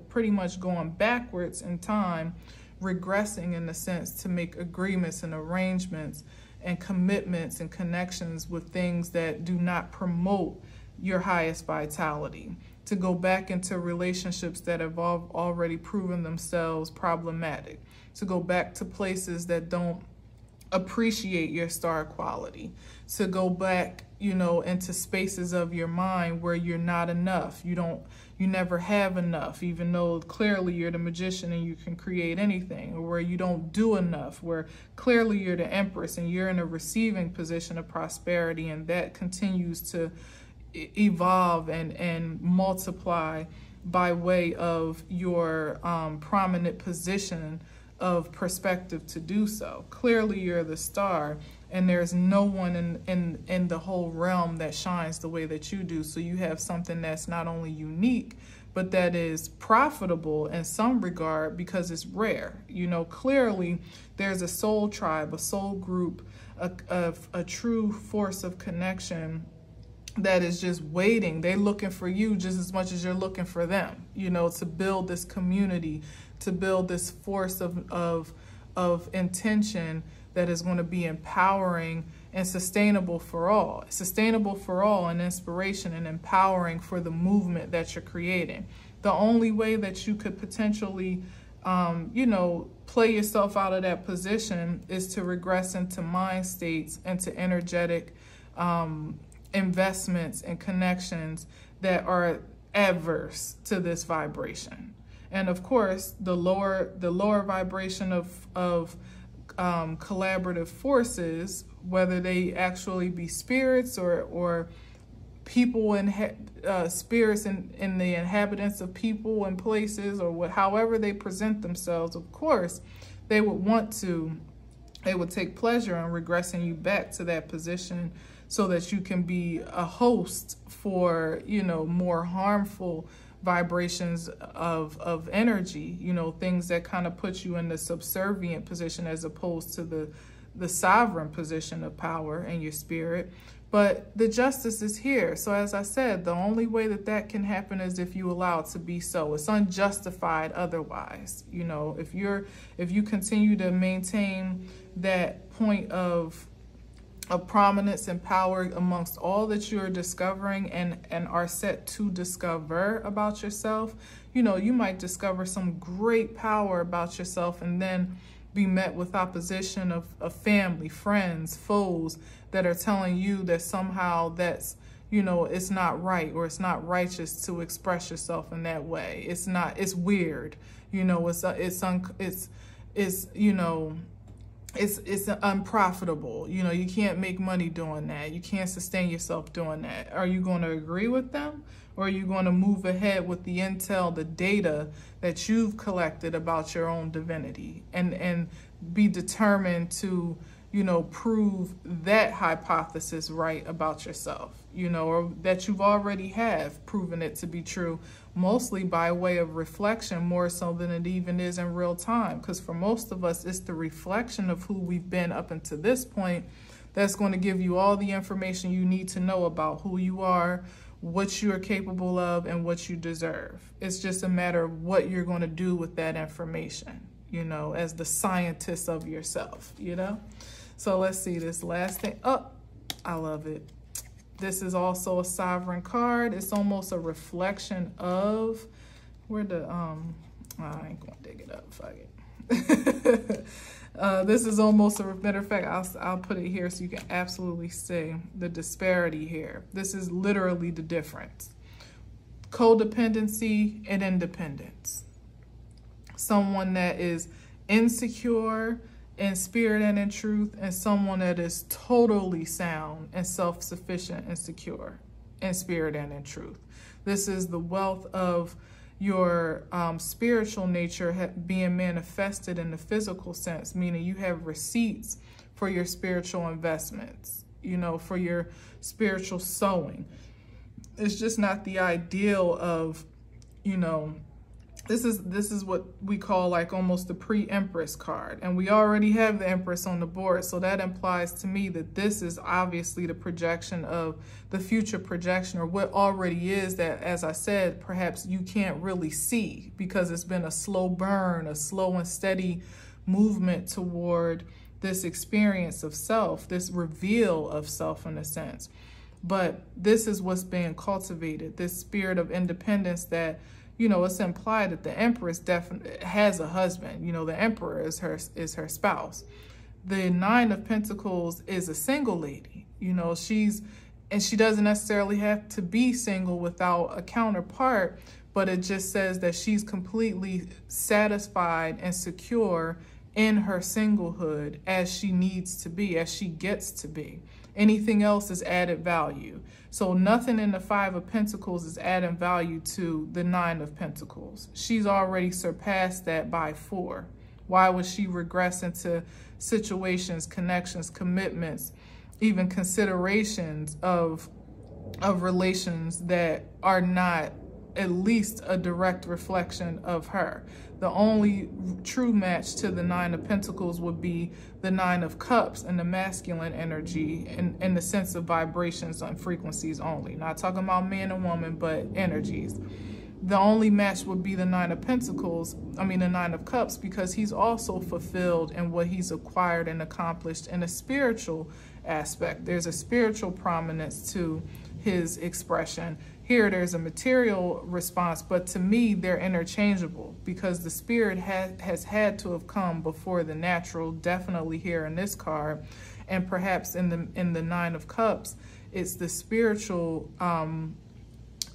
pretty much going backwards in time, regressing in a sense to make agreements and arrangements and commitments and connections with things that do not promote your highest vitality, to go back into relationships that have already proven themselves problematic, to go back to places that don't appreciate your star quality, to go back, you know, into spaces of your mind where you're not enough. You never have enough, even though clearly you're the magician and you can create anything, or where you don't do enough, where clearly you're the empress and you're in a receiving position of prosperity, and that continues to evolve and multiply by way of your prominent position of perspective to do so. Clearly you're the star, and there's no one in the whole realm that shines the way that you do. So you have something that's not only unique, but that is profitable in some regard because it's rare. You know, clearly there's a soul tribe, a soul group, a true force of connection that is just waiting. They're looking for you just as much as you're looking for them, you know, to build this community, to build this force of intention that is going to be empowering and sustainable for all. Sustainable for all, and inspiration and empowering for the movement that you're creating. The only way that you could potentially, you know, play yourself out of that position is to regress into mind states, into energetic investments and connections that are adverse to this vibration. And of course, the lower vibration of collaborative forces, whether they actually be spirits or people and spirits in the inhabitants of people and places, or however they present themselves, of course, they would take pleasure in regressing you back to that position, so that you can be a host for, you know, more harmful vibrations of energy, you know, things that kind of put you in the subservient position as opposed to the sovereign position of power in your spirit. But the justice is here. So as I said, the only way that can happen is if you allow it to be so. It's unjustified otherwise. You know, if you continue to maintain that point of prominence and power amongst all that you're discovering and are set to discover about yourself, you know, you might discover some great power about yourself and then be met with opposition of family, friends, foes that are telling you that somehow that's, you know, it's not right or it's not righteous to express yourself in that way. It's not, it's weird, you know, it's you know, it's unprofitable. You know, you can't make money doing that. You can't sustain yourself doing that. Are you going to agree with them? Or are you going to move ahead with the intel, the data that you've collected about your own divinity and be determined to, you know, prove that hypothesis right about yourself, you know, or that you've already have proven it to be true, mostly by way of reflection, more so than it even is in real time. Because for most of us, it's the reflection of who we've been up until this point that's going to give you all the information you need to know about who you are, what you are capable of, and what you deserve. It's just a matter of what you're going to do with that information, you know, as the scientist of yourself, you know? So let's see this last thing. Oh, I love it. This is also a sovereign card. It's almost a reflection of where the, I ain't gonna dig it up, fuck it. This is almost a, matter of fact, I'll put it here so you can absolutely see the disparity here. This is literally the difference. Codependency and independence. Someone that is insecure in spirit and in truth, and someone that is totally sound and self-sufficient and secure in spirit and in truth. This is the wealth of your spiritual nature being manifested in the physical sense, meaning you have receipts for your spiritual investments, you know, for your spiritual sowing. It's just not the ideal of, you know, this is what we call like almost the pre-Empress card. And we already have the Empress on the board. So that implies to me that this is obviously the projection of the future projection, or what already is that, as I said, perhaps you can't really see because it's been a slow burn, a slow and steady movement toward this experience of self, this reveal of self in a sense. But this is what's being cultivated, this spirit of independence that, you know, it's implied that the Empress definitely has a husband. You know, the Emperor is her spouse. The Nine of Pentacles is a single lady. You know, she doesn't necessarily have to be single without a counterpart, but it just says that she's completely satisfied and secure in her singlehood as she needs to be, as she gets to be. Anything else is added value. So nothing in the Five of Pentacles is adding value to the Nine of Pentacles. She's already surpassed that by 4. Why would she regress into situations, connections, commitments, even considerations of relations that are not at least a direct reflection of her? The only true match to the Nine of Pentacles would be the Nine of Cups and the masculine energy in the sense of vibrations and frequencies only. Not talking about man and woman, but energies. The only match would be the Nine of Pentacles, the Nine of Cups, because he's also fulfilled in what he's acquired and accomplished in a spiritual aspect. There's a spiritual prominence to his expression. Here, there's a material response, but to me, they're interchangeable because the spirit has had to have come before the natural, definitely here in this card, and perhaps in the Nine of Cups, it's the spiritual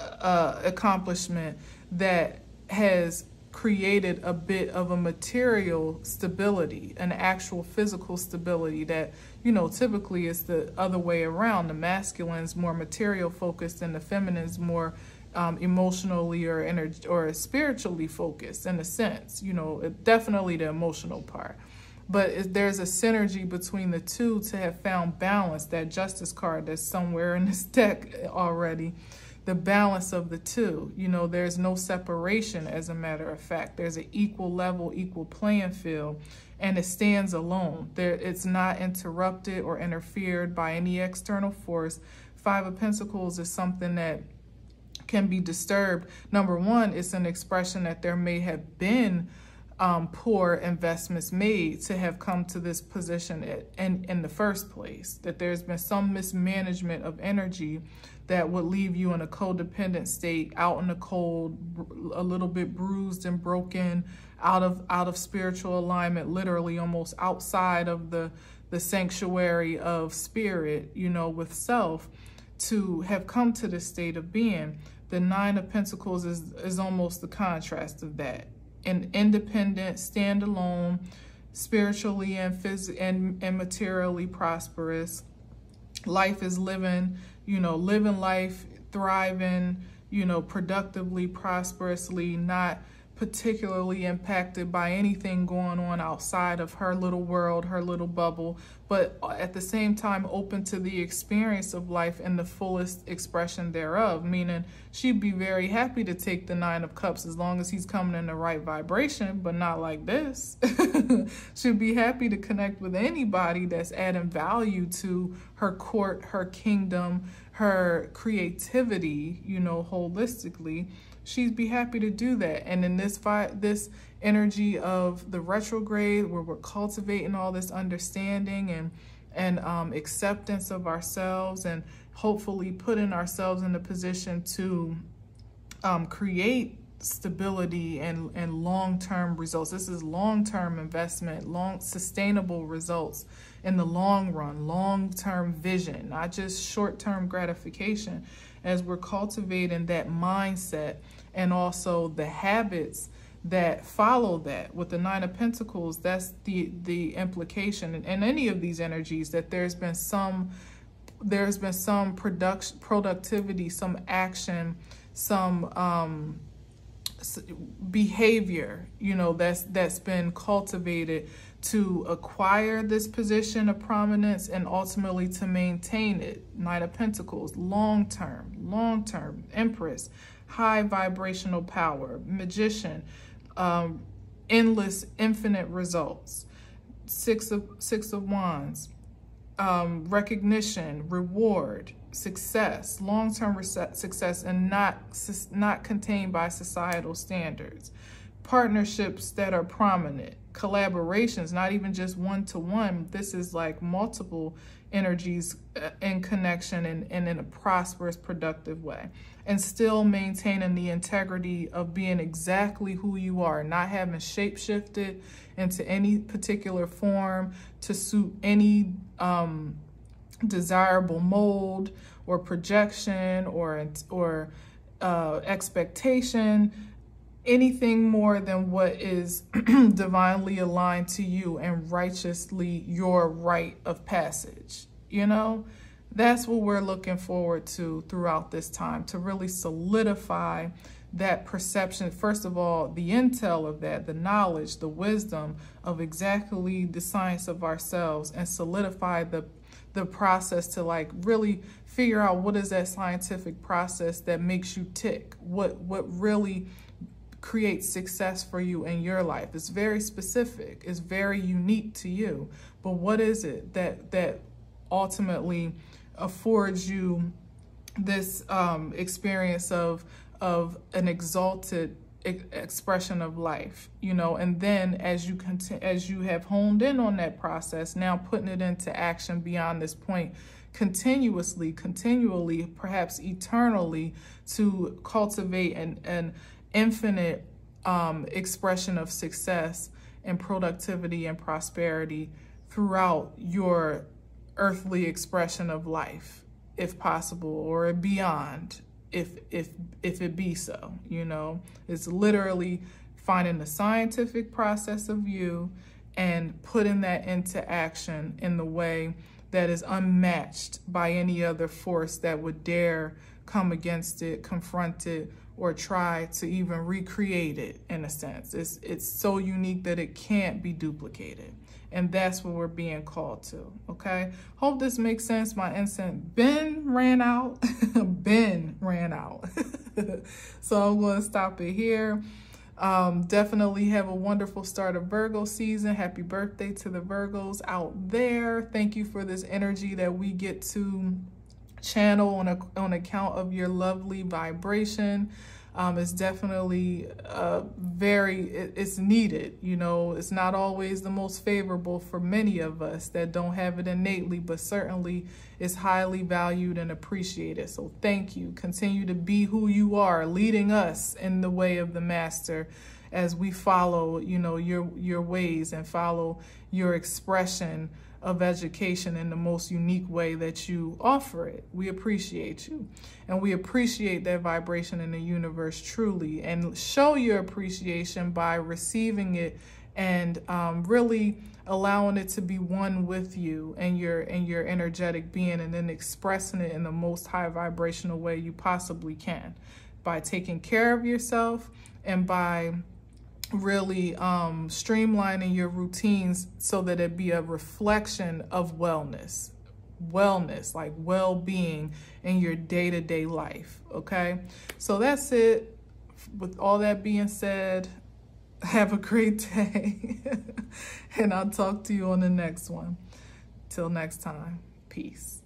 accomplishment that has created a bit of a material stability, an actual physical stability that, you know, typically is the other way around. The masculine's more material focused and the feminine's more emotionally or spiritually focused in a sense, you know, definitely the emotional part. But there's a synergy between the two to have found balance, that Justice card that's somewhere in this deck already. The balance of the two, you know, there's no separation, as a matter of fact. There's an equal level, equal playing field, and it stands alone. It's not interrupted or interfered by any external force. Five of Pentacles is something that can be disturbed. Number one, it's an expression that there may have been poor investments made to have come to this position in the first place, that there's been some mismanagement of energy that would leave you in a codependent state, out in the cold, a little bit bruised and broken, out of spiritual alignment, literally almost outside of the sanctuary of spirit, you know, with self, to have come to this state of being. The Nine of Pentacles is almost the contrast of that. An independent, standalone, spiritually and materially prosperous. Life is living, living life, thriving, productively, prosperously, not particularly impacted by anything going on outside of her little world, her little bubble, but at the same time open to the experience of life in the fullest expression thereof, meaning she'd be very happy to take the Nine of Cups as long as he's coming in the right vibration, but not like this. She'd be happy to connect with anybody that's adding value to her court, her kingdom, her creativity, holistically. She'd be happy to do that. And in this energy of the retrograde, where we're cultivating all this understanding and acceptance of ourselves, and hopefully putting ourselves in a position to create stability and long-term results. This is long-term investment, sustainable results in the long run, long-term vision, not just short-term gratification, as we're cultivating that mindset and also the habits that follow that. With the Nine of Pentacles, that's the implication in any of these energies, that there's been some productivity, some action, some behavior, that's been cultivated to acquire this position of prominence and ultimately to maintain it. Knight of Pentacles, long-term, Empress, high vibrational power, Magician, endless, infinite results. Six of Wands, recognition, reward, success, long-term success, and not contained by societal standards. Partnerships that are prominent, collaborations, not even just one-to-one. This is like multiple energies in connection and in a prosperous, productive way. And still maintaining the integrity of being exactly who you are, not having shape-shifted into any particular form to suit any desirable mold or projection or expectation, anything more than what is divinely aligned to you and righteously your rite of passage. That's what we're looking forward to throughout this time, to really solidify that perception. First of all, the intel of that, the knowledge, the wisdom of exactly the science of ourselves, and solidify the process to really figure out what is that scientific process that makes you tick, what really creates success for you in your life. It's very specific, it's very unique to you, but what is it that ultimately affords you this experience of an exalted expression of life, and then as you have honed in on that process, now putting it into action beyond this point, continually, perhaps eternally, to cultivate an infinite expression of success and productivity and prosperity throughout your earthly expression of life, if possible, or beyond, if it be so. It's literally finding the scientific process of you and putting that into action in the way that is unmatched by any other force that would dare come against it, confront it, or try to even recreate it. In a sense, it's so unique that it can't be duplicated. And that's what we're being called to, okay? Hope this makes sense. My incense bin ran out. So I'm going to stop it here. Definitely have a wonderful start of Virgo season. Happy birthday to the Virgos out there. Thank you for this energy that we get to channel on account of your lovely vibration. It's definitely it's needed. It's not always the most favorable for many of us that don't have it innately, but certainly it's highly valued and appreciated. So thank you. Continue to be who you are, leading us in the way of the master as we follow, your ways and follow your expression of education in the most unique way that you offer it. We appreciate you, and we appreciate that vibration in the universe truly, and show your appreciation by receiving it and really allowing it to be one with you and your energetic being, and then expressing it in the most high vibrational way you possibly can, by taking care of yourself and by really streamlining your routines so that it be a reflection of wellness, like well-being in your day-to-day life. Okay, so that's it. With all that being said, have a great day and I'll talk to you on the next one. Till next time, peace.